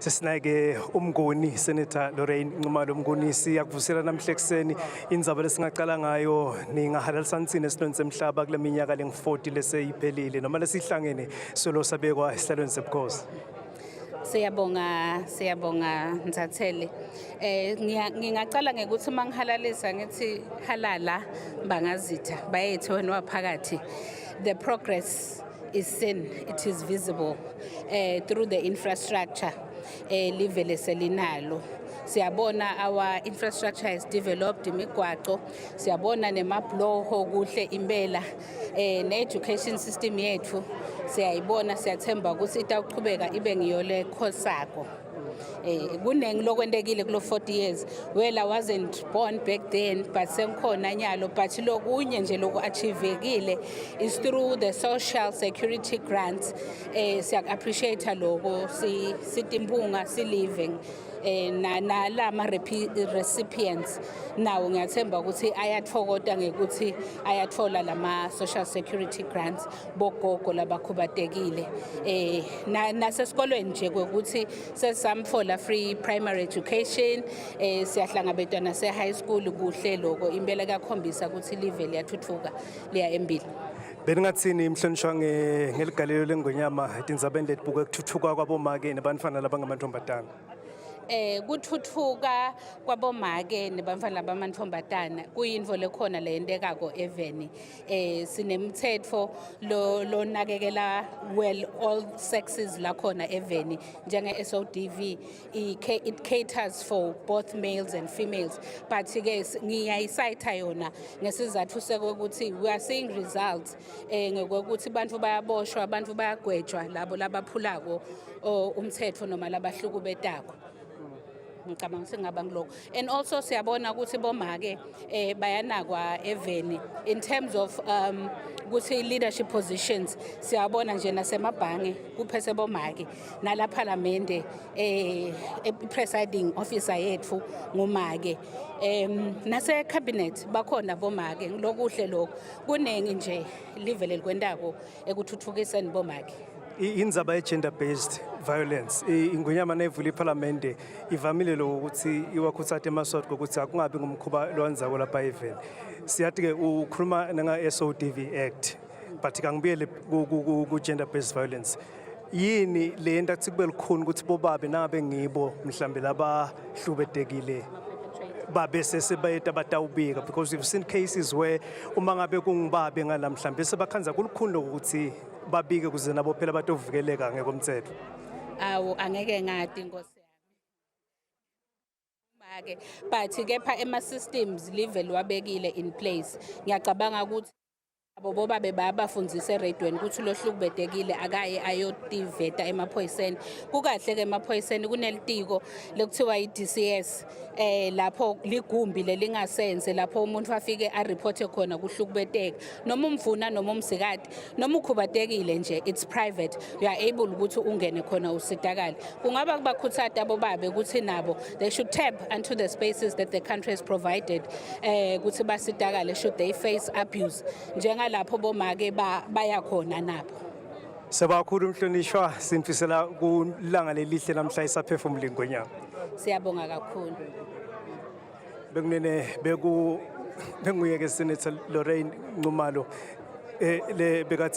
Sesinake umngoni Senator Lorraine Nxumalo Mnguni siyakuvusela namhla ekseni indzaba lesingaqala ngayo ningahalalisanisini esilweni semhlaba kule minyaka lengu-40 leseyiphelile noma lesihlangene solo sabekwa esihlalweni sebukhosi. Siyabonga Nzathele. Ngingaqala ngekuthi mangihalalisa ngithi halala bangazitha bayethu wena waphakathi. The progress is seen, it is visible through the infrastructure livele selinalo. Siyabona our infrastructure is developed imigwaqo, siyabona nemabloho kuhle impela, ne-education system yethu siyayibona, siyathemba ukuthi itaqhubeka ibe ngiyole khosako. Kuningi lokwendekile kulo 40 years. Well, I wasn't born back then, but sengikhona nyalo, but lokunye nje loku-achievekile is through the social security grants. Siyak appreciate lokho sitimpunga living na lama recipients nawo ngiyathemba ukuthi ayathokoza ngekuthi ayathola lama social security grants bogogo labakhubatekile nasesikolweni nje ukuthi sesamfola free primary education siyahlangabetana se high school kuhle lokho impela kuyakhombisa ukuthi live liyathuthuka liya embili. Beningathini imhlonishwa ngeligalelo lengonyama tindzabeni letibuke ukuthuthuka kwabomake nebantfwana labangamantombazane? Kuthuthuka kwabomake nebantfwana labamantombazane kuyinto lekhona leyendekako eveni. Sinemthetho lonakekela well all sexes lakhona eveni njenge SODV. It caters for both males and females, but ke ngiyayisayitha yona ngesizathu sokuthi we are seeing results ngokuthi abantu bayaboshwa, abantu bayagwetshwa labo labaphulako umthetho noma labahlukubetako. And also siyabona ukuthi bomake bayanakwa eveni in terms of ukuthi leadership positions. Siyabona nje nasemabhange kuphethe bomake nala parliament presiding officer yethu ngumake nase cabinet bakhona bomake lokuhle lokho kunengi nje livele likwendako ekuthuthukiseni bomake. Indzaba gender based violence ingonyama nevula iparlament ivamile ukuthi iwakhuthathe emaswati ukuthi akungabi ngumkhuba lowanzako lapha eveni. Siyathi ke ukhuluma nga SODV Act but kangibuyele ku gender based violence. Yini le nto akuthi kube likhona ukuthi bobabe nangabe ngibo mhlambe labahlubetekile babe sesebayeta batawubika, because we've seen cases where uma ngabe kungibabe ngalamhlambe sebakhanza kulukhulu ukuthi babike kuze nabo phela batovikeleka ngekomthetho. Awu angeke ngadi inkosi yami. But kepha ema systems level wabekile in place. Ngiyacabanga ukuthi abo babe bayabafundzisa eradweni ukuthi lohlukubedekile akaye ayotiveta emaphoyiseni. Kukahle ke emaphoyiseni kunelitiko lekuthiwa iDCS lapho ligumbi lelingasenze lapho umuntu afike areporte khona kuhlukubeteka noma umvuna noma umsikati noma ukhubatekile nje, it's private, you are able ukuthi ungene khona usitakale. Kungaba kubakhuthaza abo babe ukuthi nabo they should tap into the spaces that the country has provided ukuthi basitakale should they face abuse lapho bomake bayakhona nabo. Sebakhulu umhlonishwa simfisela kulanga lelihle namhla isaphefumula ingonyama. Siyabonga kakhulu. Bekunene benguye ke Senator Lorraine Nxumalo le bekade